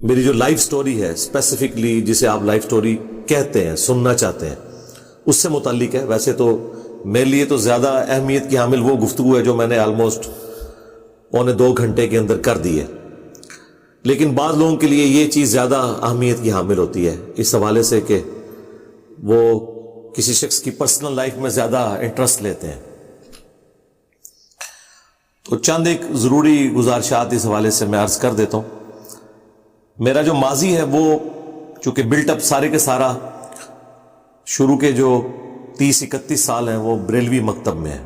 میری جو life story ہے اسپیسیفکلی، جسے آپ لائف سٹوری کہتے ہیں، سننا چاہتے ہیں، اس سے متعلق ہے۔ ویسے تو میرے لیے تو زیادہ اہمیت کی حامل وہ گفتگو ہے جو میں نے آلموسٹ 1.25 گھنٹے کے اندر کر دی ہے، لیکن بعض لوگوں کے لیے یہ چیز زیادہ اہمیت کی حامل ہوتی ہے اس حوالے سے کہ وہ کسی شخص کی پرسنل لائف میں زیادہ انٹرسٹ لیتے ہیں۔ تو چند ایک ضروری گزارشات اس حوالے سے میں عرض کر دیتا ہوں۔ میرا جو ماضی ہے وہ چونکہ بلٹ اپ سارے کے سارا شروع کے جو 30-31 سال ہیں وہ بریلوی مکتب میں ہے۔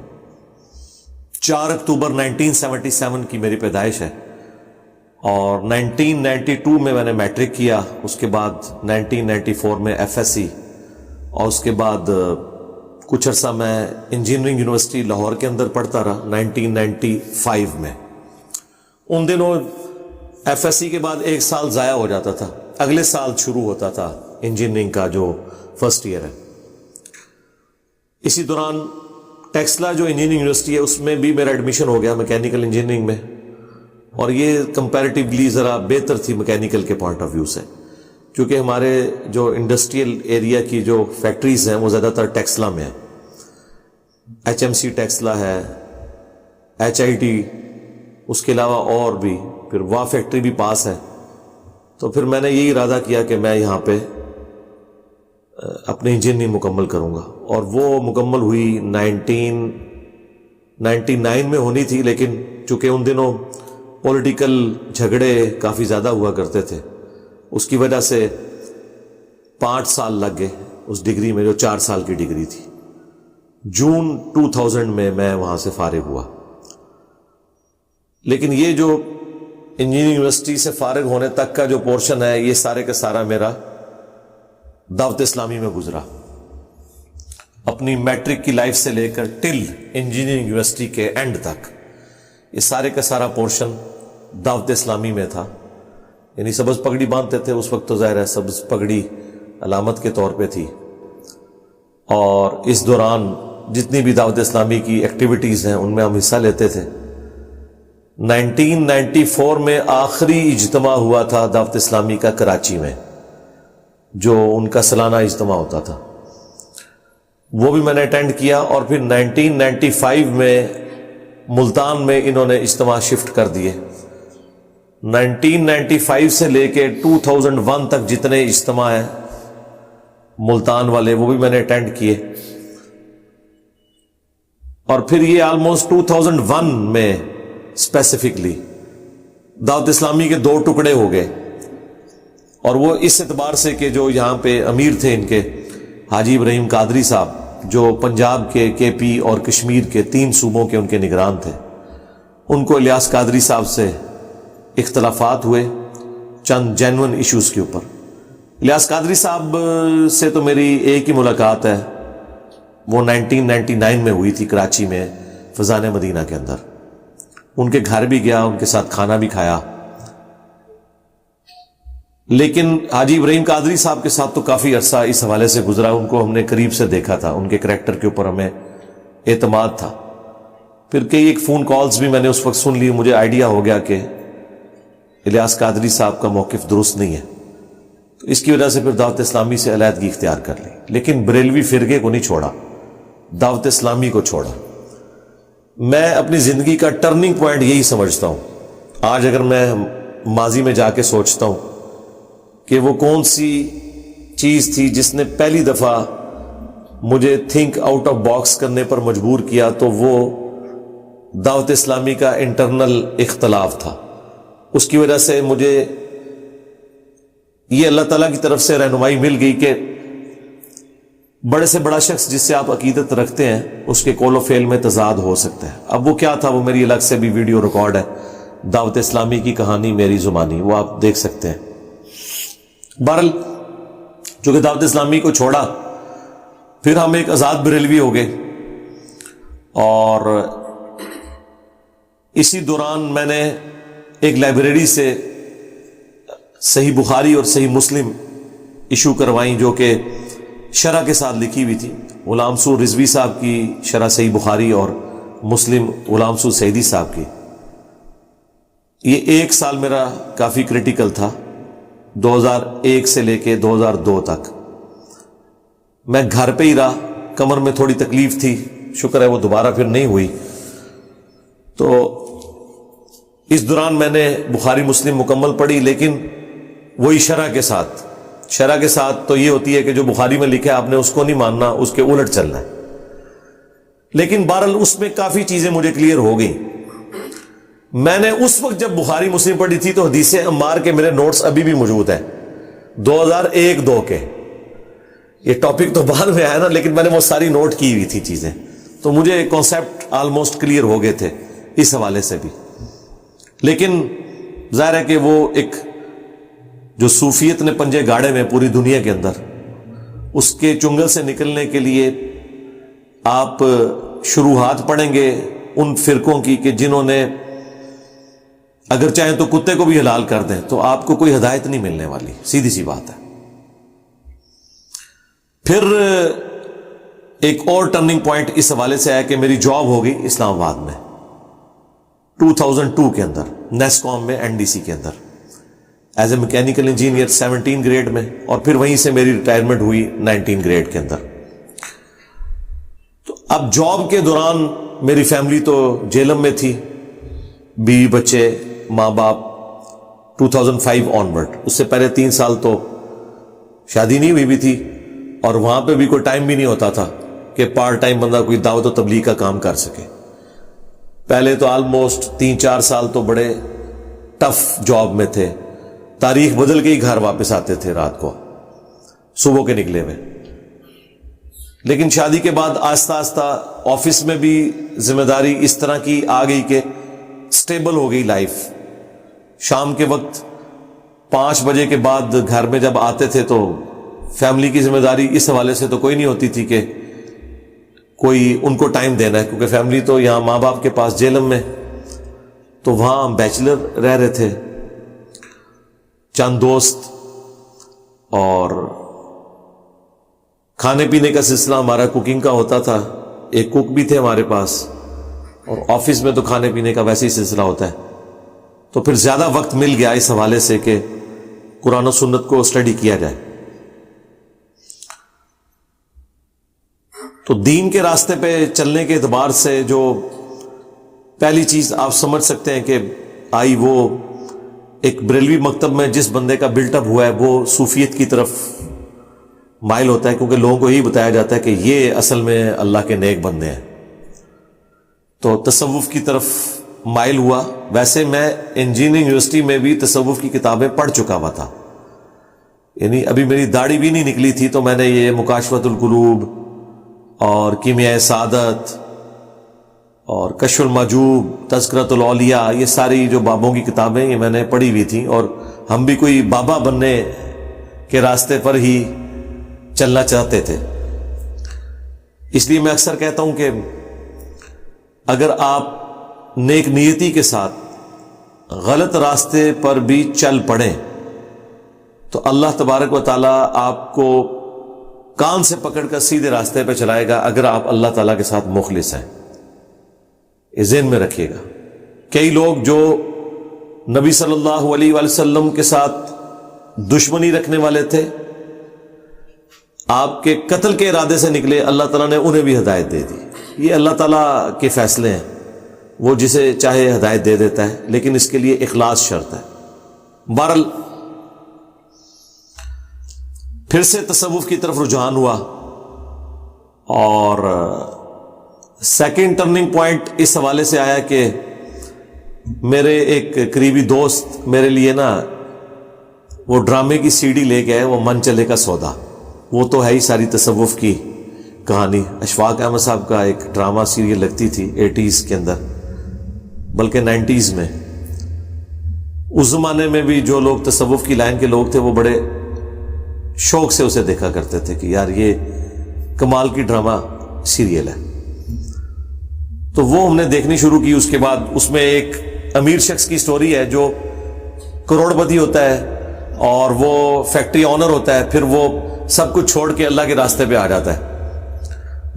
4 اکتوبر 1977 کی میری پیدائش ہے، اور 1992 میں نے میٹرک کیا، اس کے بعد 1994 میں ایف ایس سی، اور اس کے بعد کچھ عرصہ میں انجینئرنگ یونیورسٹی لاہور کے اندر پڑھتا رہا 1995 میں۔ ان دنوں ایف ایس سی کے بعد 1 سال ضائع ہو جاتا تھا، اگلے سال شروع ہوتا تھا انجینئرنگ کا جو فرسٹ ایئر ہے۔ اسی دوران ٹیکسلا جو انجینئرنگ یونیورسٹی ہے اس میں بھی میرا ایڈمیشن ہو گیا میکینیکل انجینئرنگ میں، اور یہ کمپیریٹیولی ذرا بہتر تھی میکینیکل کے پوائنٹ آف ویو سے، کیونکہ ہمارے جو انڈسٹریل ایریا کی جو فیکٹریز ہیں وہ زیادہ تر ٹیکسلا میں ہیں۔ ایچ ایم سی ٹیکسلا ہے، ایچ آئی ٹی، اس کے علاوہ اور بھی، پھر واہ فیکٹری بھی پاس ہے۔ تو پھر میں نے یہی ارادہ کیا کہ میں یہاں پہ اپنی انجینئرنگ مکمل کروں گا، اور وہ مکمل ہوئی 1999 میں ہونی تھی، لیکن چونکہ ان دنوں پولیٹیکل جھگڑے کافی زیادہ ہوا کرتے تھے، اس کی وجہ سے 5 سال لگ گئے اس ڈگری میں جو 4 سال کی ڈگری تھی۔ جون 2000 میں میں وہاں سے فارغ ہوا۔ لیکن یہ جو انجینئرنگ یونیورسٹی سے فارغ ہونے تک کا جو پورشن ہے یہ سارے کا سارا میرا دعوت اسلامی میں گزرا، اپنی میٹرک کی لائف سے لے کر ٹل انجینئرنگ یونیورسٹی کے اینڈ تک یہ سارے کا سارا پورشن دعوت اسلامی میں تھا۔ یعنی سبز پگڑی باندھتے تھے اس وقت، تو ظاہر ہے سبز پگڑی علامت کے طور پہ تھی، اور اس دوران جتنی بھی دعوت اسلامی کی ایکٹیویٹیز ہیں ان میں ہم حصہ لیتے تھے۔ 1994 میں آخری اجتماع ہوا تھا دعوت اسلامی کا کراچی میں، جو ان کا سالانہ اجتماع ہوتا تھا، وہ بھی میں نے اٹینڈ کیا۔ اور پھر 1995 میں ملتان میں انہوں نے اجتماع شفٹ کر دیے۔ 1995 سے لے کے 2001 تک جتنے اجتماع ہیں ملتان والے وہ بھی میں نے اٹینڈ کیے، اور پھر یہ آلموسٹ 2001 میں اسپیسیفکلی دعوت اسلامی کے 2 ٹکڑے ہو گئے، اور وہ اس اعتبار سے کہ جو یہاں پہ امیر تھے ان کے حاجی ابراہیم قادری صاحب، جو پنجاب کے پی اور کشمیر کے 3 صوبوں کے ان کے نگران تھے، ان کو الیاس قادری صاحب سے اختلافات ہوئے چند جینون ایشوز کے اوپر۔ الیاس قادری صاحب سے تو میری ایک ہی ملاقات ہے، وہ 1999 میں ہوئی تھی کراچی میں فضان مدینہ کے اندر۔ ان کے گھر بھی گیا، ان کے ساتھ کھانا بھی کھایا، لیکن حاجی ابراہیم قادری صاحب کے ساتھ تو کافی عرصہ اس حوالے سے گزرا، ان کو ہم نے قریب سے دیکھا تھا، ان کے کریکٹر کے اوپر ہمیں اعتماد تھا۔ پھر کئی ایک فون کالز بھی میں نے اس وقت سن لی، مجھے آئیڈیا ہو گیا کہ الیاس قادری صاحب کا موقف درست نہیں ہے، تو اس کی وجہ سے پھر دعوت اسلامی سے علیحدگی اختیار کر لی، لیکن بریلوی فرقے کو نہیں چھوڑا، دعوت اسلامی کو چھوڑا۔ میں اپنی زندگی کا ٹرننگ پوائنٹ یہی سمجھتا ہوں، آج اگر میں ماضی میں جا کے سوچتا ہوں کہ وہ کون سی چیز تھی جس نے پہلی دفعہ مجھے تھنک آؤٹ آف باکس کرنے پر مجبور کیا، تو وہ دعوت اسلامی کا انٹرنل اختلاف تھا۔ اس کی وجہ سے مجھے یہ اللہ تعالیٰ کی طرف سے رہنمائی مل گئی کہ بڑے سے بڑا شخص جس سے آپ عقیدت رکھتے ہیں اس کے قول و فعل میں تضاد ہو سکتا ہے۔ اب وہ کیا تھا، وہ میری الگ سے بھی ویڈیو ریکارڈ ہے، دعوت اسلامی کی کہانی میری زبانی، وہ آپ دیکھ سکتے ہیں۔ بہرحال چونکہ دعوت اسلامی کو چھوڑا، پھر ہم ایک آزاد بریلوی ہو گئے، اور اسی دوران میں نے ایک لائبریری سے صحیح بخاری اور صحیح مسلم ایشو کروائیں، جو کہ شرح کے ساتھ لکھی ہوئی تھی، غلام سور رضوی صاحب کی شرح صحیح بخاری اور مسلم غلام سور سعیدی صاحب کی۔ یہ 1 سال میرا کافی کریٹیکل تھا، 2001 سے لے کے 2002 تک میں گھر پہ ہی رہا. کمر میں تھوڑی تکلیف تھی, شکر ہے وہ دوبارہ پھر نہیں ہوئی. تو اس دوران میں نے بخاری مسلم مکمل پڑھی, لیکن وہی شرح کے ساتھ. شرح کے ساتھ تو یہ ہوتی ہے کہ جو بخاری میں لکھا ہے آپ نے اس کو نہیں ماننا, اس کے الٹ چلنا ہے. لیکن بہرحال اس میں کافی چیزیں مجھے کلیئر ہو گئی. میں نے اس وقت جب بخاری مسلم پڑھی تھی تو حدیث عمار کے میرے نوٹس ابھی بھی موجود ہیں 2001-2 کے. یہ ٹاپک تو بعد میں آیا نا, لیکن میں نے وہ ساری نوٹ کی ہوئی تھی چیزیں, تو مجھے کانسیپٹ آلموسٹ کلیئر ہو گئے تھے اس حوالے سے بھی. لیکن ظاہر ہے کہ وہ ایک جو صوفیت نے پنجے گاڑے میں پوری دنیا کے اندر, اس کے چنگل سے نکلنے کے لیے آپ شروحات پڑھیں گے ان فرقوں کی کہ جنہوں نے اگر چاہیں تو کتے کو بھی حلال کر دیں, تو آپ کو کوئی ہدایت نہیں ملنے والی, سیدھی سی بات ہے. پھر ایک اور ٹرننگ پوائنٹ اس حوالے سے آیا کہ میری جاب ہو گئی اسلام آباد میں 2002 کے اندر, نیسکوم میں, NDC کے اندر as a mechanical engineer 17 grade میں, اور پھر وہیں سے میری ریٹائرمنٹ ہوئی 19 گریڈ کے اندر. تو اب جاب کے دوران میری فیملی تو جیلم میں تھی, بیوی بچے ماں باپ. 2005 آنورڈ, اس سے پہلے 3 سال تو شادی نہیں ہوئی بھی تھی, اور وہاں پہ بھی کوئی ٹائم بھی نہیں ہوتا تھا کہ پارٹ ٹائم بندہ کوئی دعوت و تبلیغ کا کام کر سکے. پہلے تو آلموسٹ 3-4 سال تو بڑے ٹف جاب میں تھے, تاریخ بدل کے ہی گھر واپس آتے تھے رات کو, صبح کے نکلے ہوئے. لیکن شادی کے بعد آہستہ آہستہ آفس میں بھی ذمہ داری اس طرح کی آ گئی کہ سٹیبل ہو گئی لائف. شام کے وقت 5 بجے کے بعد گھر میں جب آتے تھے تو فیملی کی ذمہ داری اس حوالے سے تو کوئی نہیں ہوتی تھی کہ کوئی ان کو ٹائم دینا ہے, کیونکہ فیملی تو یہاں ماں باپ کے پاس جیلم میں, تو وہاں ہم بیچلر رہ رہے تھے, چند دوست, اور کھانے پینے کا سلسلہ ہمارا کوکنگ کا ہوتا تھا. ایک کوک بھی تھے ہمارے پاس, اور آفس میں تو کھانے پینے کا ویسے ہی سلسلہ ہوتا ہے. تو پھر زیادہ وقت مل گیا اس حوالے سے کہ قرآن و سنت کو اسٹڈی کیا جائے. تو دین کے راستے پہ چلنے کے اعتبار سے جو پہلی چیز آپ سمجھ سکتے ہیں کہ آئی, وہ ایک بریلوی مکتب میں جس بندے کا بلٹ اپ ہوا ہے وہ صوفیت کی طرف مائل ہوتا ہے, کیونکہ لوگوں کو یہی بتایا جاتا ہے کہ یہ اصل میں اللہ کے نیک بندے ہیں. تو تصوف کی طرف مائل ہوا. ویسے میں انجینئرنگ یونیورسٹی میں بھی تصوف کی کتابیں پڑھ چکا ہوا تھا, یعنی ابھی میری داڑھی بھی نہیں نکلی تھی تو میں نے یہ مکاشفۃ القلوب اور کیمیاء سعادت اور کشف المحجوب, تذکرۃ الاولیاء, یہ ساری جو بابوں کی کتابیں یہ میں نے پڑھی ہوئی تھیں, اور ہم بھی کوئی بابا بننے کے راستے پر ہی چلنا چاہتے تھے. اس لیے میں اکثر کہتا ہوں کہ اگر آپ نیک نیتی کے ساتھ غلط راستے پر بھی چل پڑیں تو اللہ تبارک و تعالیٰ آپ کو کان سے پکڑ کر سیدھے راستے پہ چلائے گا, اگر آپ اللہ تعالیٰ کے ساتھ مخلص ہیں. یہ ذہن میں رکھیے گا. کئی لوگ جو نبی صلی اللہ علیہ وآلہ وسلم کے ساتھ دشمنی رکھنے والے تھے, آپ کے قتل کے ارادے سے نکلے, اللہ تعالیٰ نے انہیں بھی ہدایت دے دی. یہ اللہ تعالیٰ کے فیصلے ہیں, وہ جسے چاہے ہدایت دے دیتا ہے, لیکن اس کے لیے اخلاص شرط ہے. بہرحال پھر سے تصوف کی طرف رجحان ہوا, اور سیکنڈ ٹرننگ پوائنٹ اس حوالے سے آیا کہ میرے ایک قریبی دوست میرے لیے نا وہ ڈرامے کی CD لے کے آئے, وہ من چلے کا سودا. وہ تو ہے ہی ساری تصوف کی کہانی. اشفاق احمد صاحب کا ایک ڈرامہ سیریل لگتی تھی 80s کے اندر, بلکہ 90s میں. اس زمانے میں بھی جو لوگ تصوف کی لائن کے لوگ تھے وہ بڑے شوق سے اسے دیکھا کرتے تھے کہ یار یہ کمال کی ڈرامہ سیریل ہے. تو وہ ہم نے دیکھنی شروع کی. اس کے بعد اس میں ایک امیر شخص کی سٹوری ہے جو کروڑ پتی ہوتا ہے اور وہ فیکٹری آنر ہوتا ہے, پھر وہ سب کچھ چھوڑ کے اللہ کے راستے پہ آ جاتا ہے.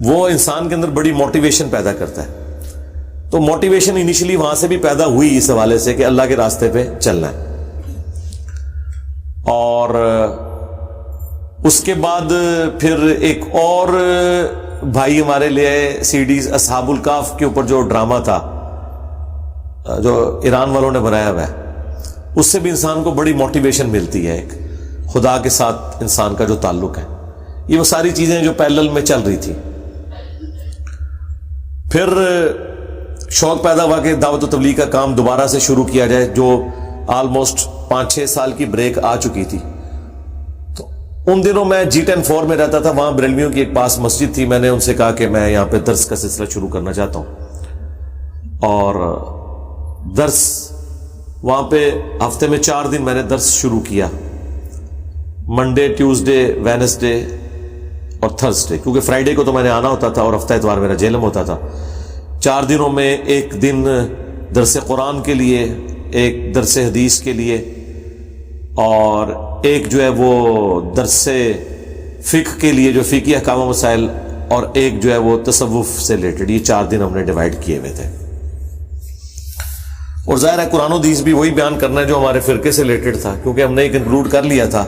وہ انسان کے اندر بڑی موٹیویشن پیدا کرتا ہے. تو موٹیویشن انیشلی وہاں سے بھی پیدا ہوئی اس حوالے سے کہ اللہ کے راستے پہ چلنا ہے. اور اس کے بعد پھر ایک اور بھائی ہمارے لیے سی ڈیز اصحاب الکاف کے اوپر جو ڈرامہ تھا جو ایران والوں نے بنایا ہوا ہے، اس سے بھی انسان کو بڑی موٹیویشن ملتی ہے، ایک خدا کے ساتھ انسان کا جو تعلق ہے. یہ وہ ساری چیزیں جو پیرلل میں چل رہی تھی. پھر شوق پیدا ہوا کہ دعوت و تبلیغ کا کام دوبارہ سے شروع کیا جائے، جو آلموسٹ 5-6 سال کی بریک آ چکی تھی. تو ان دنوں میں G10-4 میں رہتا تھا، وہاں بریلویوں کی ایک پاس مسجد تھی. میں نے ان سے کہا کہ میں یہاں پہ درس کا سلسلہ شروع کرنا چاہتا ہوں، اور درس وہاں پہ ہفتے میں 4 دن میں نے درس شروع کیا، منڈے، ٹیوزڈے، وینسڈے اور تھرسڈے، کیونکہ فرائیڈے کو تو میں نے آنا ہوتا تھا اور ہفتہ اتوار میرا جیلم ہوتا تھا. 4 دنوں میں ایک دن درس قرآن کے لیے، ایک درس حدیث کے لیے، اور ایک جو ہے وہ درس فقہ کے لیے جو فقہی احکام و مسائل، اور ایک جو ہے وہ تصوف سے ریلیٹڈ. یہ 4 دن ہم نے ڈیوائڈ کیے ہوئے تھے. اور ظاہر ہے قرآن و حدیث بھی وہی بیان کرنا ہے جو ہمارے فرقے سے ریلیٹڈ تھا، کیونکہ ہم نے کنکلوڈ کر لیا تھا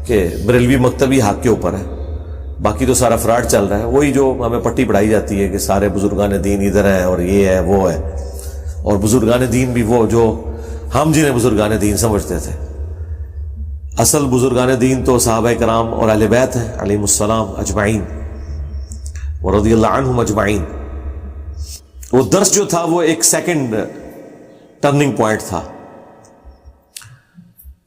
کہ بریلوی مکتبی حق کے اوپر ہے، باقی تو سارا فراڈ چل رہا ہے. وہی جو ہمیں پٹی پڑھائی جاتی ہے کہ سارے بزرگان دین ادھر ہیں اور یہ ہے وہ ہے، اور بزرگان دین بھی وہ جو ہم جنہیں بزرگان دین سمجھتے تھے. اصل بزرگان دین تو صحابہ کرام اور اہل بیت ہیں علیہم السلام اجمعین ورضی اللہ عنہم اجمعین. وہ درس جو تھا وہ ایک سیکنڈ ٹرننگ پوائنٹ تھا.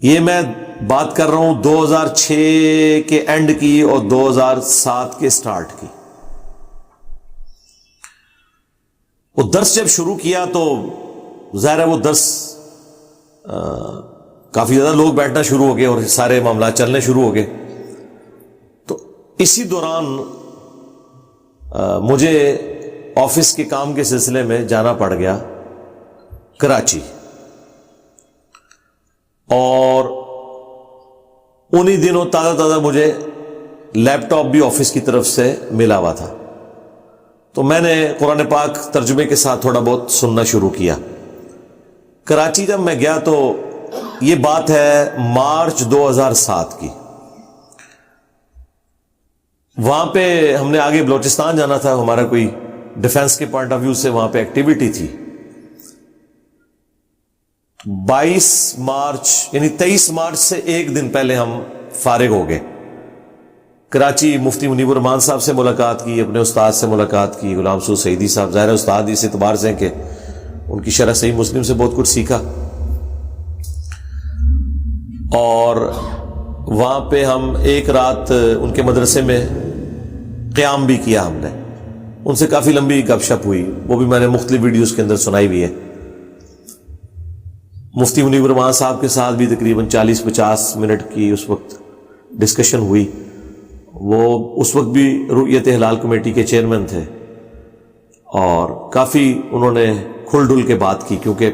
یہ میں بات کر رہا ہوں 2006 کے اینڈ کی اور 2007 کے سٹارٹ کی. وہ درس جب شروع کیا تو ظاہر ہے وہ درس کافی زیادہ لوگ بیٹھنا شروع ہو گئے اور سارے معاملات چلنے شروع ہو گئے. تو اسی دوران مجھے آفس کے کام کے سلسلے میں جانا پڑ گیا کراچی، اور انہی دنوں تازہ مجھے لیپ ٹاپ بھی آفس کی طرف سے ملا ہوا تھا. تو میں نے قرآن پاک ترجمے کے ساتھ تھوڑا بہت سننا شروع کیا. کراچی جب میں گیا تو یہ بات ہے مارچ 2007 کی. وہاں پہ ہم نے آگے بلوچستان جانا تھا، ہمارا کوئی ڈیفنس کے پوائنٹ آف ویو سے وہاں پہ ایکٹیویٹی تھی. 22 مارچ یعنی 23 مارچ سے ایک دن پہلے ہم فارغ ہو گئے. کراچی مفتی منیب الرحمان صاحب سے ملاقات کی، اپنے استاد سے ملاقات کی، غلام سعود سعیدی صاحب. ظاہر استاد اس اعتبار سے کہ ان کی شرح صحیح مسلم سے بہت کچھ سیکھا. اور وہاں پہ ہم ایک رات ان کے مدرسے میں قیام بھی کیا. ہم نے ان سے کافی لمبی گپ شپ ہوئی، وہ بھی میں نے مختلف ویڈیوز کے اندر سنائی ہوئی ہے. مفتی منیب الرحمان صاحب کے ساتھ بھی تقریباً 40-50 منٹ کی اس وقت ڈسکشن ہوئی. وہ اس وقت بھی رؤیت ہلال کمیٹی کے چیئرمین تھے، اور کافی انہوں نے کھل ڈل کے بات کی، کیونکہ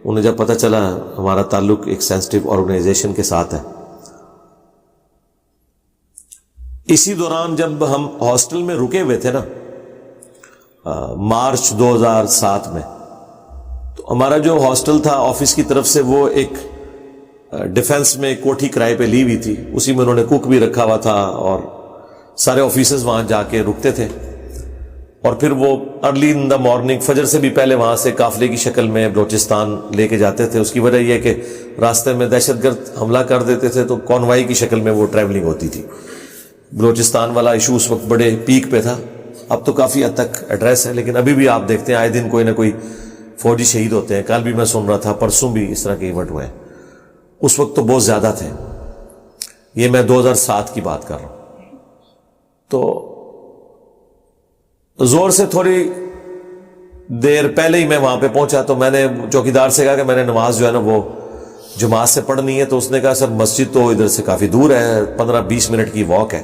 انہیں جب پتہ چلا ہمارا تعلق ایک سینسٹیو آرگنائزیشن کے ساتھ ہے. اسی دوران جب ہم ہاسٹل میں رکے ہوئے تھے نا مارچ 2007 میں، تو ہمارا جو ہاسٹل تھا آفس کی طرف سے وہ ایک ڈیفنس میں کوٹھی کرائے پہ لی ہوئی تھی. اسی میں انہوں نے کوک بھی رکھا ہوا تھا، اور سارے آفیسرز وہاں جا کے رکتے تھے. اور پھر وہ ارلی ان دا مارننگ فجر سے بھی پہلے وہاں سے قافلے کی شکل میں بلوچستان لے کے جاتے تھے. اس کی وجہ یہ کہ راستے میں دہشت گرد حملہ کر دیتے تھے تو کانوائی کی شکل میں وہ ٹریولنگ ہوتی تھی. بلوچستان والا ایشو اس وقت بڑے پیک پہ تھا، اب تو کافی حد تک ایڈریس ہے، لیکن ابھی بھی آپ دیکھتے ہیں آئے دن کوئی نہ کوئی فوجی شہید ہوتے ہیں. کل بھی میں سن رہا تھا، پرسوں بھی اس طرح کے ایونٹ ہوئے. اس وقت تو بہت زیادہ تھے. یہ میں 2007 کی بات کر رہا ہوں. تو زور سے تھوڑی دیر پہلے ہی میں وہاں پہ پہنچا تو میں نے چوکیدار سے کہا کہ میں نے نماز جو ہے نا وہ جماعت سے پڑھنی ہے. تو اس نے کہا سر مسجد تو ادھر سے کافی دور ہے، 15-20 منٹ کی واک ہے.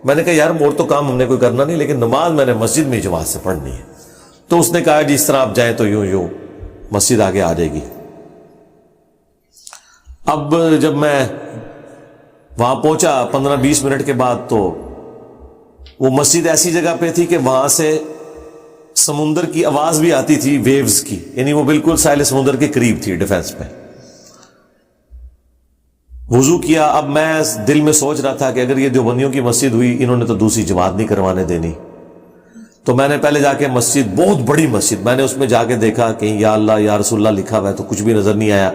میں نے کہا یار اور تو کام ہم نے کوئی کرنا نہیں، لیکن نماز میں نے مسجد میں جماعت سے پڑھنی ہے. تو اس نے کہا جس طرح آپ جائیں تو یوں مسجد آگے آ جائے گی. اب جب میں وہاں پہنچا 15-20 منٹ کے بعد، تو وہ مسجد ایسی جگہ پہ تھی کہ وہاں سے سمندر کی آواز بھی آتی تھی، ویوز کی، یعنی وہ بالکل ساحل سمندر کے قریب تھی ڈیفنس میں. وضو کیا. اب میں دل میں سوچ رہا تھا کہ اگر یہ دیوبندیوں کی مسجد ہوئی, انہوں نے تو دوسری جماعت نہیں کروانے دینی. تو میں نے پہلے جا کے مسجد, بہت بڑی مسجد, میں نے اس میں جا کے دیکھا کہ یا اللہ یا رسول اللہ لکھا ہوا ہے تو کچھ بھی نظر نہیں آیا,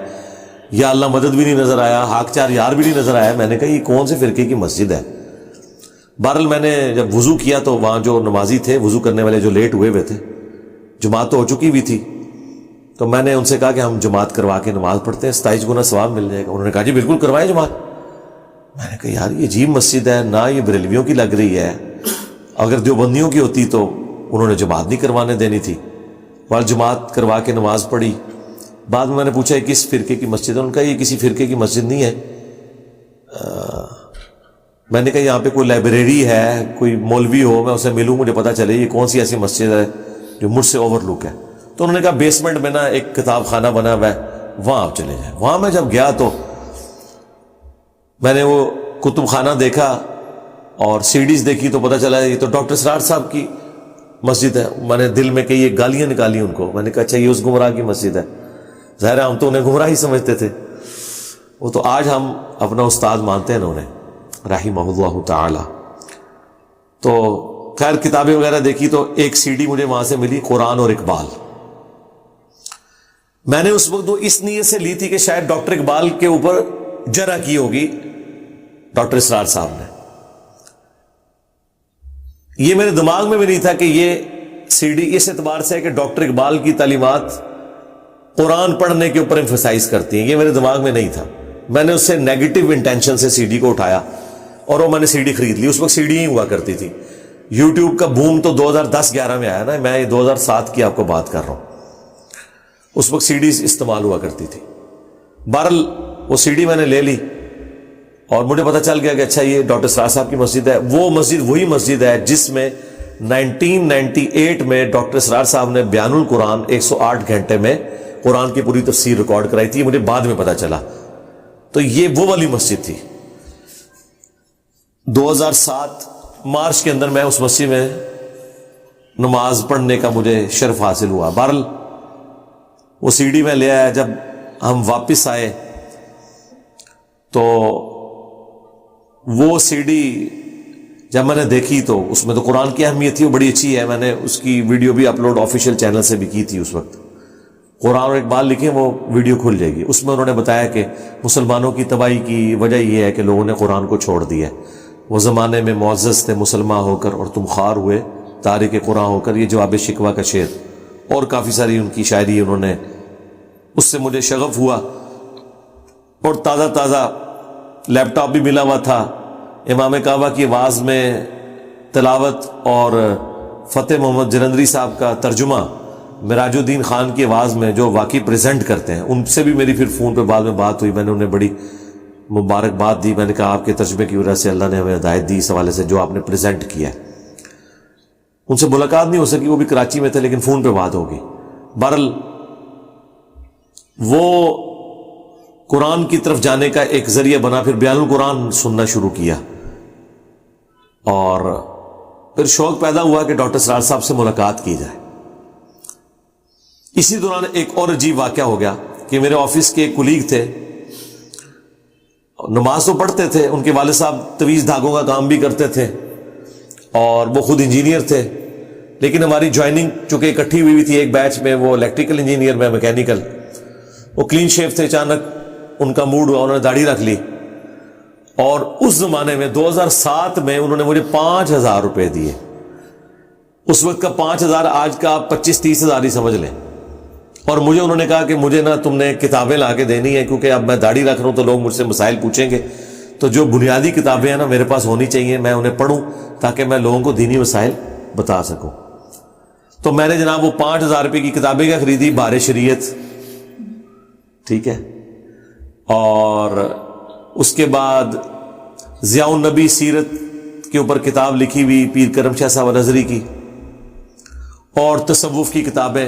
یا اللہ مدد بھی نہیں نظر آیا, ہاک چار یار بھی نہیں نظر آیا. میں نے کہا یہ کون سے فرقے کی مسجد ہے. بہرحال میں نے جب وضو کیا تو وہاں جو نمازی تھے, وضو کرنے والے جو لیٹ ہوئے تھے, جماعت تو ہو چکی بھی تھی, تو میں نے ان سے کہا کہ ہم جماعت کروا کے نماز پڑھتے ہیں, 27 گنا ثواب مل جائے گا. انہوں نے کہا جی بالکل کروائیں جماعت. میں نے کہا یار یہ عجیب مسجد ہے, نہ یہ بریلویوں کی لگ رہی ہے, اگر دیوبندیوں کی ہوتی تو انہوں نے جماعت نہیں کروانے دینی تھی. اور جماعت کروا کے نماز پڑھی. بعد میں نے پوچھا کس فرقے کی مسجد ہے, انہوں نے کہا یہ کسی فرقے کی مسجد نہیں ہے. میں نے کہا یہاں پہ کوئی لائبریری ہے, کوئی مولوی ہو, میں اسے ملوں, مجھے پتا چلے یہ کون سی ایسی مسجد ہے جو مجھ سے اوور لک ہے. تو انہوں نے کہا بیسمنٹ میں نا ایک کتاب خانہ بنا ہوا ہے, وہاں آپ چلے جائیں. وہاں میں جب گیا تو میں نے وہ کتب خانہ دیکھا اور سیڈیز دیکھی تو پتا چلا یہ تو ڈاکٹر اسرار صاحب کی مسجد ہے. میں نے دل میں کئی ایک گالیاں نکالی ان کو. میں نے کہا اچھا یہ اس گمراہ کی مسجد ہے. ظاہر ہے ہم تو انہیں گمراہ ہی سمجھتے تھے, وہ تو آج ہم اپنا استاد مانتے ہیں انہیں رحمہ اللہ تعالی. تو خیر کتابیں وغیرہ دیکھی تو ایک سی ڈی مجھے وہاں سے ملی, قرآن اور اقبال. میں نے اس وقت وہ اس نیت سے لی تھی کہ شاید ڈاکٹر اقبال کے اوپر جرح کی ہوگی ڈاکٹر اسرار صاحب نے. یہ میرے دماغ میں بھی نہیں تھا کہ یہ سی ڈی اس اعتبار سے ہے کہ ڈاکٹر اقبال کی تعلیمات قرآن پڑھنے کے اوپر ایمفسائز کرتی ہیں, یہ میرے دماغ میں نہیں تھا. میں نے اس سے نیگیٹو انٹینشن سے سی ڈی کو اٹھایا اور وہ میں نے سی ڈی خرید لی. اس وقت سی ڈی ہی ہوا کرتی تھی. یوٹیوب کا بوم تو 2010-11 میں آیا نا, میں 2007 کی آپ کو بات کر رہا ہوں. اس وقت سی ڈی استعمال ہوا کرتی تھی. بہرحال وہ سی ڈی میں نے لے لی اور مجھے پتا چل گیا کہ اچھا یہ ڈاکٹر اسرار صاحب کی مسجد ہے. وہ مسجد وہی مسجد ہے جس میں 1998 میں ڈاکٹر اسرار صاحب نے بیان القرآن 108 گھنٹے میں قرآن کی پوری تفسیر ریکارڈ کرائی تھی. مجھے بعد میں پتا چلا. تو یہ وہ والی مسجد تھی. 2007 مارچ کے اندر میں اس مسجد میں نماز پڑھنے کا مجھے شرف حاصل ہوا. بہرحال وہ سی ڈی میں لے آیا. جب ہم واپس آئے تو وہ سی ڈی جب میں نے دیکھی تو اس میں تو قرآن کی اہمیت تھی, وہ بڑی اچھی ہے. میں نے اس کی ویڈیو بھی اپلوڈ آفیشیل چینل سے بھی کی تھی. اس وقت قرآن اور اقبال لکھیں, وہ ویڈیو کھل جائے گی. اس میں انہوں نے بتایا کہ مسلمانوں کی تباہی کی وجہ یہ ہے کہ لوگوں نے قرآن کو چھوڑ دیا. وہ زمانے میں معزز تھے مسلمان ہو کر اور تم خوار ہوئے تارک قرآن ہو کر. یہ جواب شکوہ کا شعر اور کافی ساری ان کی شاعری انہوں نے, اس سے مجھے شغف ہوا. اور تازہ تازہ لیپ ٹاپ بھی ملا ہوا تھا. امام کعبہ کی آواز میں تلاوت اور فتح محمد جلندری صاحب کا ترجمہ مراج الدین خان کی آواز میں جو واقعی پریزنٹ کرتے ہیں, ان سے بھی میری پھر فون پہ بعد میں بات ہوئی. میں نے انہیں بڑی مبارکباد دی. میں نے کہا آپ کے ترجمے کی وجہ سے اللہ نے ہمیں ہدایت دی اس حوالے سے جو آپ نے پریزنٹ کیا ہے. ان سے ملاقات نہیں ہو سکی, وہ بھی کراچی میں تھے, لیکن فون پہ بات ہوگی. بہرحال وہ قرآن کی طرف جانے کا ایک ذریعہ بنا. پھر بیان القرآن سننا شروع کیا اور پھر شوق پیدا ہوا کہ ڈاکٹر اسرار صاحب سے ملاقات کی جائے. اسی دوران ایک اور عجیب واقعہ ہو گیا کہ میرے آفس کے ایک کولیگ تھے, نماز تو پڑھتے تھے, ان کے والد صاحب تویز دھاگوں کا کام بھی کرتے تھے اور وہ خود انجینئر تھے. لیکن ہماری جوائننگ چونکہ اکٹھی ہوئی تھی ایک بیچ میں, وہ الیکٹریکل انجینئر میں میکینیکل, وہ کلین شیف تھے. اچانک ان کا موڈ ہوا, انہوں نے داڑھی رکھ لی اور اس زمانے میں 2007 میں انہوں نے مجھے 5,000 روپے دیے. اس وقت کا 5,000 آج کا 25-30 ہزار ہی سمجھ لیں. اور مجھے انہوں نے کہا کہ مجھے نا تم نے کتابیں لا کے دینی ہیں, کیونکہ اب میں داڑھی رکھ رہا ہوں تو لوگ مجھ سے مسائل پوچھیں گے, تو جو بنیادی کتابیں ہیں نا میرے پاس ہونی چاہیے, میں انہیں پڑھوں تاکہ میں لوگوں کو دینی مسائل بتا سکوں. تو میں نے جناب وہ 5,000 روپے کی کتابیں کیا خریدی, بار شریعت, ٹھیک ہے, اور اس کے بعد ضیاء النبی سیرت کے اوپر کتاب لکھی ہوئی پیر کرم شاہ صاحب نظری کی, اور تصوف کی کتابیں.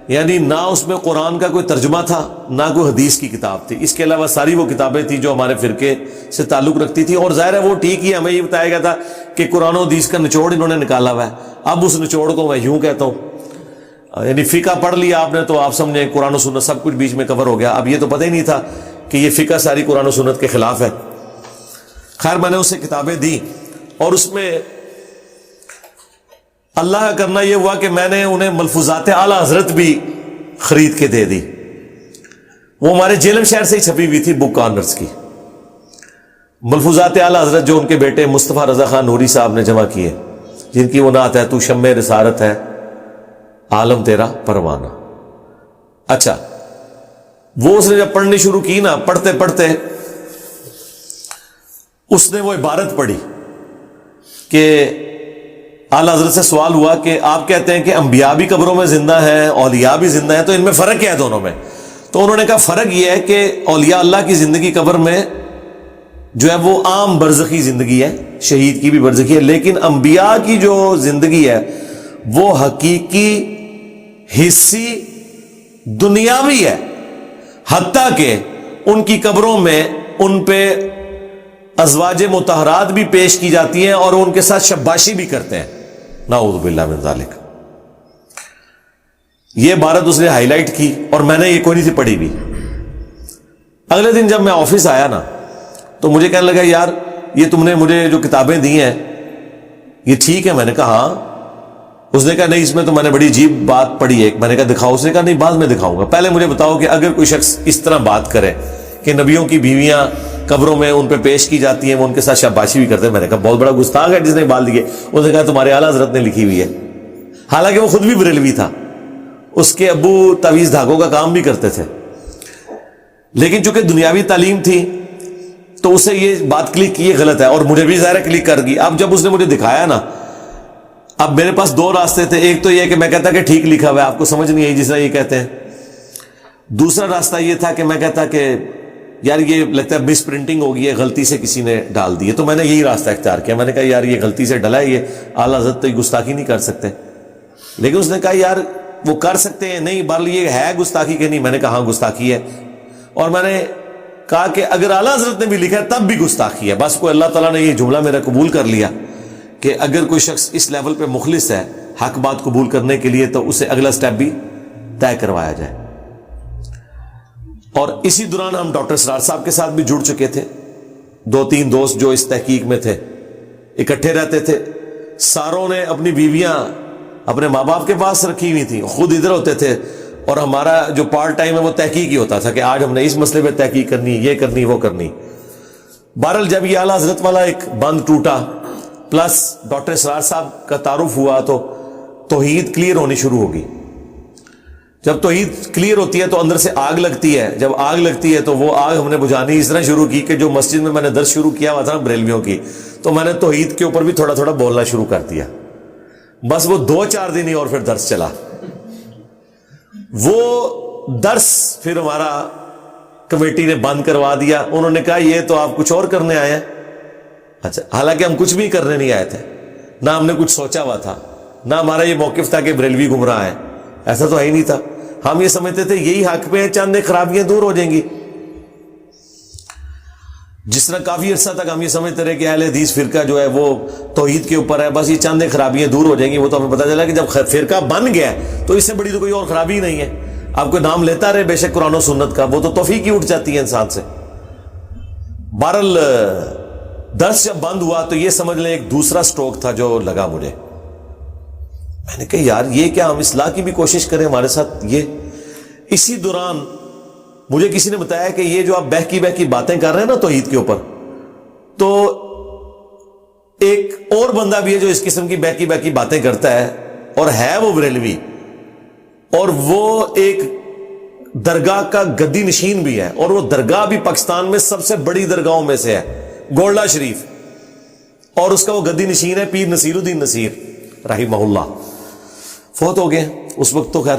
یعنی نہ اس میں قرآن کا کوئی ترجمہ تھا نہ کوئی حدیث کی کتاب تھی. اس کے علاوہ ساری وہ کتابیں تھیں جو ہمارے فرقے سے تعلق رکھتی تھی. اور ظاہر ہے وہ ٹھیک ہی, ہمیں یہ بتایا گیا تھا کہ قرآن و حدیث کا نچوڑ انہوں نے نکالا ہوا ہے. اب اس نچوڑ کو میں یوں کہتا ہوں, یعنی فقہ پڑھ لیا آپ نے تو آپ سمجھیں قرآن و سنت سب کچھ بیچ میں کور ہو گیا. اب یہ تو پتہ ہی نہیں تھا کہ یہ فقہ ساری قرآن و سنت کے خلاف ہے. خیر میں نے اسے کتابیں دی اور اس میں اللہ کا کرنا یہ ہوا کہ میں نے انہیں ملفوظات اعلیٰ حضرت بھی خرید کے دے دی. وہ ہمارے جیلم شہر سے ہی چھپی ہوئی تھی بک آنرز کی. ملفوظات اعلیٰ حضرت جو ان کے بیٹے مصطفیٰ رضا خان نوری صاحب نے جمع کیے، جن کی وہ نعت ہے تو شمع رسالت ہے عالم تیرا پروانہ. اچھا وہ اس نے جب پڑھنی شروع کی نا، پڑھتے پڑھتے اس نے وہ عبارت پڑھی کہ اعلیٰ حضرت سے سوال ہوا کہ آپ کہتے ہیں کہ انبیاء بھی قبروں میں زندہ ہیں، اولیاء بھی زندہ ہیں، تو ان میں فرق کیا ہے دونوں میں؟ تو انہوں نے کہا فرق یہ ہے کہ اولیاء اللہ کی زندگی قبر میں جو ہے وہ عام برزخی زندگی ہے، شہید کی بھی برزخی ہے، لیکن انبیاء کی جو زندگی ہے وہ حقیقی حصی دنیاوی ہے، حتیٰ کہ ان کی قبروں میں ان پہ ازواج مطہرات بھی پیش کی جاتی ہیں اور ان کے ساتھ شباشی بھی کرتے ہیں. نعوذ باللہ من ذالک. یہ عبارت اس نے ہائی لائٹ کی اور میں نے یہ کوئی نہیں تھی پڑھی بھی. اگلے دن جب میں آفس آیا نا تو مجھے کہنے لگا یار یہ تم نے مجھے جو کتابیں دی ہیں یہ ٹھیک ہے؟ میں نے کہا ہاں. اس نے کہا نہیں اس میں تو میں نے بڑی عجیب بات پڑھی ہے. میں نے کہا دکھاؤ. اس نے کہا نہیں بعد میں دکھاؤں گا، پہلے مجھے بتاؤ کہ اگر کوئی شخص اس طرح بات کرے کہ نبیوں کی بیویاں قبروں میں ان پہ پیش کی جاتی ہیں، وہ ان کے ساتھ شاباشی بھی کرتے ہیں. میں نے کہا بہت بڑا گستاخ ہے جس نے بات لکھی ہے. اس نے کہا تمہارے اعلیٰ حضرت نے لکھی ہوئی ہے. حالانکہ وہ خود بھی بریلوی تھا، اس کے ابو تعویذ دھاگوں کا کام بھی کرتے تھے، لیکن چونکہ دنیاوی تعلیم تھی تو اسے یہ بات کلک کی یہ غلط ہے، اور مجھے بھی ظاہر کلک کر گئی. اب جب اس نے مجھے دکھایا نا، اب میرے پاس دو راستے تھے. ایک تو یہ کہ میں کہتا کہ ٹھیک لکھا ہوا ہے، آپ کو سمجھ نہیں آئی جس طرح یہ کہتے ہیں. دوسرا راستہ یہ تھا کہ میں کہتا کہ یار یہ لگتا ہے مس پرنٹنگ ہوگی ہے، غلطی سے کسی نے ڈال دی ہے. تو میں نے یہی راستہ اختیار کیا. میں نے کہا یار یہ غلطی سے ڈلا ہے، یہ اعلیٰ حضرت تو یہ گستاخی نہیں کر سکتے. لیکن اس نے کہا یار وہ کر سکتے ہیں. نہیں بہرحال یہ ہے گستاخی کہ نہیں؟ میں نے کہا ہاں گستاخی ہے. اور میں نے کہا کہ اگر اعلیٰ حضرت نے بھی لکھا ہے تب بھی گستاخی ہے. بس کوئی اللہ تعالیٰ نے یہ جملہ میرا قبول کر لیا کہ اگر کوئی شخص اس لیول پہ مخلص ہے حق بات قبول کرنے کے لیے تو اسے اگلا سٹیپ بھی طے کروایا جائے. اور اسی دوران ہم ڈاکٹر اسرار صاحب کے ساتھ بھی جڑ چکے تھے. دو تین دوست جو اس تحقیق میں تھے اکٹھے رہتے تھے. ساروں نے اپنی بیویاں اپنے ماں باپ کے پاس رکھی ہوئی تھیں، خود ادھر ہوتے تھے، اور ہمارا جو پارٹ ٹائم ہے وہ تحقیق ہی ہوتا تھا کہ آج ہم نے اس مسئلے پہ تحقیق کرنی، یہ کرنی وہ کرنی. بہرحال جب یہ اعلیٰ حضرت والا ایک بند ٹوٹا پلس ڈاکٹر اسرار صاحب کا تعارف ہوا تو توحید کلیئر ہونی شروع ہوگی. جب توحید کلیئر ہوتی ہے تو اندر سے آگ لگتی ہے. جب آگ لگتی ہے تو وہ آگ ہم نے بجھانی اس طرح شروع کی کہ جو مسجد میں نے درس شروع کیا ہوا تھا نا بریلویوں کی، تو میں نے توحید کے اوپر بھی تھوڑا تھوڑا بولنا شروع کر دیا. بس وہ 2-4 دن ہی اور پھر درس چلا. وہ درس پھر ہمارا کمیٹی نے بند کروا دیا. انہوں نے کہا یہ تو آپ کچھ اور کرنے آئے ہیں. اچھا حالانکہ ہم کچھ بھی کرنے نہیں آئے تھے، نہ ہم نے کچھ سوچا ہوا تھا، نہ ہمارا یہ موقف تھا کہ بریلوی گمراہ ہے. ایسا تو ہے ہی نہیں تھا. ہم یہ سمجھتے تھے یہی حق پہ چند خرابیاں دور ہو جائیں گی. جس طرح کافی عرصہ تک ہم یہ سمجھتے رہے کہ اہل حدیث فرقہ جو ہے وہ توحید کے اوپر ہے، بس یہ چند خرابیاں دور ہو جائیں گی. وہ تو ہمیں پتہ چلا کہ جب فرقہ بن گیا تو اس سے بڑی تو کوئی اور خرابی ہی نہیں ہے. آپ کوئی نام لیتا رہے بے شک قرآن و سنت کا، وہ تو توفیق ہی اٹھ جاتی ہے انسان سے. بہرحال درس جب بند ہوا تو یہ سمجھ لیں ایک دوسرا سٹروک تھا جو لگا مجھے. میں نے کہا یار یہ کیا، ہم اصلاح کی بھی کوشش کریں ہمارے ساتھ یہ. اسی دوران مجھے کسی نے بتایا کہ یہ جو آپ بہکی باتیں کر رہے ہیں نا توحید کے اوپر، تو ایک اور بندہ بھی ہے جو اس قسم کی بہکی باتیں کرتا ہے اور ہے وہ بریلوی، اور وہ ایک درگاہ کا گدی نشین بھی ہے، اور وہ درگاہ بھی پاکستان میں سب سے بڑی درگاہوں میں سے ہے، گولڈا شریف. اور اس کا وہ گدی نشین ہے پیر نصیر الدین نصیر رحمہ اللہ. فوت ہو گئے اس وقت تو خیر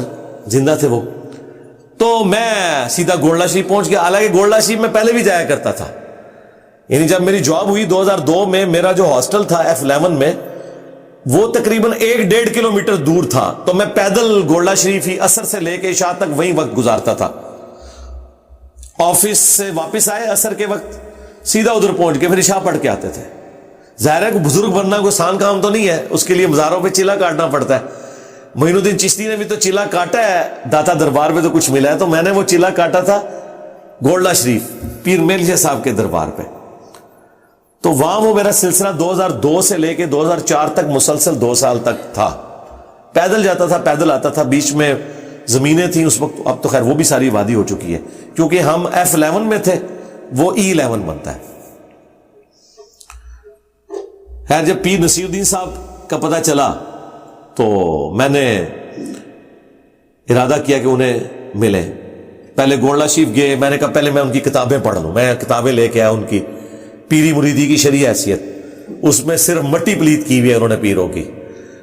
زندہ تھے وہ. تو میں سیدھا گولڈا شریف پہنچ گیا. حالانکہ گولڈا شریف میں پہلے بھی جایا کرتا تھا. یعنی جب میری جاب ہوئی 2002 میں، میرا جو ہاسٹل تھا F11 میں وہ تقریباً 1-1.5 کلومیٹر دور تھا. تو میں پیدل گولڈا شریف ہی عصر سے لے کے عشاء تک وہیں وقت گزارتا تھا. آفس سے واپس آئے عصر کے وقت سیدھا ادھر پہنچ کے پھر عشاء پڑھ کے آتے تھے. ظاہر ہے کہ بزرگ بننا کوئی آسان کام تو نہیں ہے، اس کے لیے مزاروں پہ چیلا کاٹنا پڑتا ہے. معین الدین چشتی نے بھی تو چیلا کاٹا ہے، داتا دربار پہ تو کچھ ملا ہے. تو میں نے وہ چیلا کاٹا تھا گولڈا شریف پیر میلچے صاحب کے دربار پہ. تو وہاں وہ میرا سلسلہ 2002 سے لے کے 2004 تک مسلسل 2 سال تک تھا. پیدل جاتا تھا، پیدل آتا تھا، بیچ میں زمینیں تھیں اس وقت، اب تو خیر وہ بھی ساری وادی ہو چکی ہے، کیونکہ ہم F11 میں تھے، وہ E11 بنتا ہے. خیر جب پیر نصیر الدین صاحب کا پتہ چلا تو میں نے ارادہ کیا کہ انہیں ملے. پہلے گولڈا شریف گئے، میں نے کہا پہلے میں ان کی کتابیں پڑھ لوں. میں کتابیں لے کے آیا ان کی، پیری مریدی کی شرعی حیثیت، اس میں صرف مٹی پلیت کی ہوئی ہے انہوں نے پیروں کی.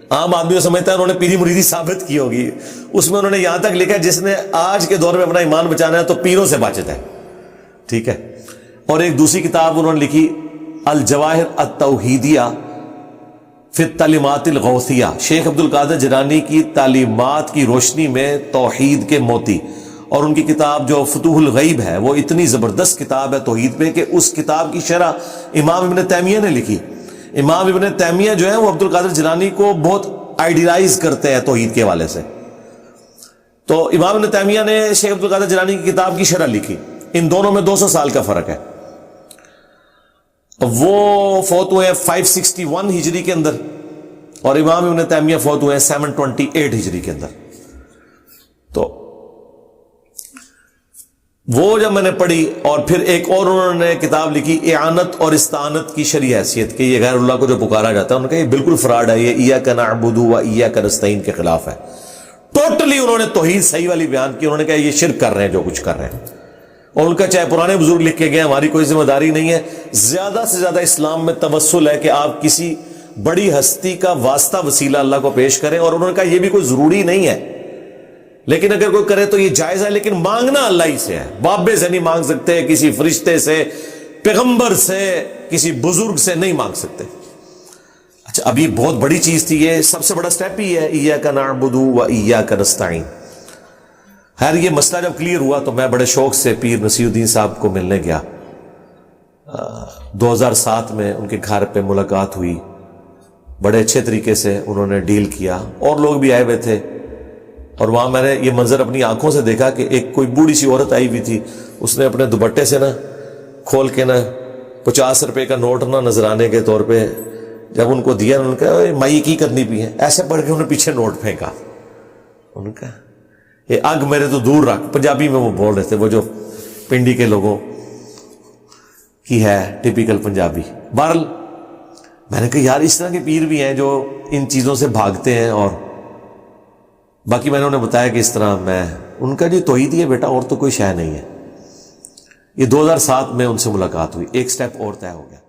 عام آدمی کو سمجھتا ہے انہوں نے پیری مریدی ثابت کی ہوگی، اس میں انہوں نے یہاں تک لکھا ہے جس نے آج کے دور میں اپنا ایمان بچانا ہے تو پیروں سے بچتا ہے. ٹھیک ہے. اور ایک دوسری کتاب انہوں نے لکھی الجواہر التوحیدیہ فی التعلیمات الغوثیہ، شیخ عبد القادر جیلانی کی تعلیمات کی روشنی میں توحید کے موتی. اور ان کی کتاب جو فتوح الغیب ہے وہ اتنی زبردست کتاب ہے توحید پہ کہ اس کتاب کی شرح امام ابن تیمیہ نے لکھی. امام ابن تیمیہ جو ہے وہ عبد القادر جیلانی کو بہت آئیڈیلائز کرتے ہیں توحید کے حوالے سے. تو امام ابن تیمیہ نے شیخ عبد القادر جیلانی کی کتاب کی شرح لکھی. ان دونوں میں 200 سال کا فرق ہے. وہ فوت ہوئے 561 ہجری کے اندر اور امام ابن تیمیہ فوت ہوئے 728 ہجری کے اندر. تو وہ جب میں نے پڑھی، اور پھر ایک اور انہوں نے کتاب لکھی اعانت اور استعانت کی شرعی حیثیت، کہ یہ غیر اللہ کو جو پکارا جاتا ہے، انہوں نے کہا یہ بالکل فراڈ ہے، یہ ایاک نعبد و ایاک نستعین کے خلاف ہے. ٹوٹلی انہوں نے توحید صحیح والی بیان کی. انہوں نے کہا یہ شرک کر رہے ہیں جو کچھ کر رہے ہیں. اور ان کا چاہے پرانے بزرگ لکھ کے گئے، ہماری کوئی ذمہ داری نہیں ہے. زیادہ سے زیادہ اسلام میں توسل ہے کہ آپ کسی بڑی ہستی کا واسطہ وسیلہ اللہ کو پیش کریں. اور انہوں نے کہا یہ بھی کوئی ضروری نہیں ہے، لیکن اگر کوئی کرے تو یہ جائز ہے، لیکن مانگنا اللہ ہی سے ہے. بابے سے نہیں مانگ سکتے، کسی فرشتے سے، پیغمبر سے، کسی بزرگ سے نہیں مانگ سکتے. اچھا اب یہ بہت بڑی چیز تھی، یہ سب سے بڑا سٹیپ ہی ہے ایاک نعبد و ایاک نستعین. خیر یہ مسئلہ جب کلیئر ہوا تو میں بڑے شوق سے پیر نصیر الدین صاحب کو ملنے گیا. 2007 میں ان کے گھر پہ ملاقات ہوئی، بڑے اچھے طریقے سے انہوں نے ڈیل کیا، اور لوگ بھی آئے ہوئے تھے. اور وہاں میں نے یہ منظر اپنی آنکھوں سے دیکھا کہ ایک کوئی بوڑھی سی عورت آئی ہوئی تھی، اس نے اپنے دوپٹے سے نا کھول کے نا 50 روپے کا نوٹ نا نذرانے کے طور پہ جب ان کو دیا، انہوں نے کہا مائی کی کرنی پی ہے، ایسے پڑھ کے انہوں نے پیچھے نوٹ پھینکا. انہوں نے کہا یہ اگ میرے تو دور رکھ. پنجابی میں وہ بول رہے تھے، وہ جو پنڈی کے لوگوں کی ہے ٹپیکل پنجابی. بہرحال میں نے کہا یار اس طرح کے پیر بھی ہیں جو ان چیزوں سے بھاگتے ہیں. اور باقی میں نے انہیں بتایا کہ اس طرح میں ان کا جو توحید ہے بیٹا اور تو کوئی شے نہیں ہے. یہ 2007 میں ان سے ملاقات ہوئی، ایک سٹیپ اور طے ہو گیا.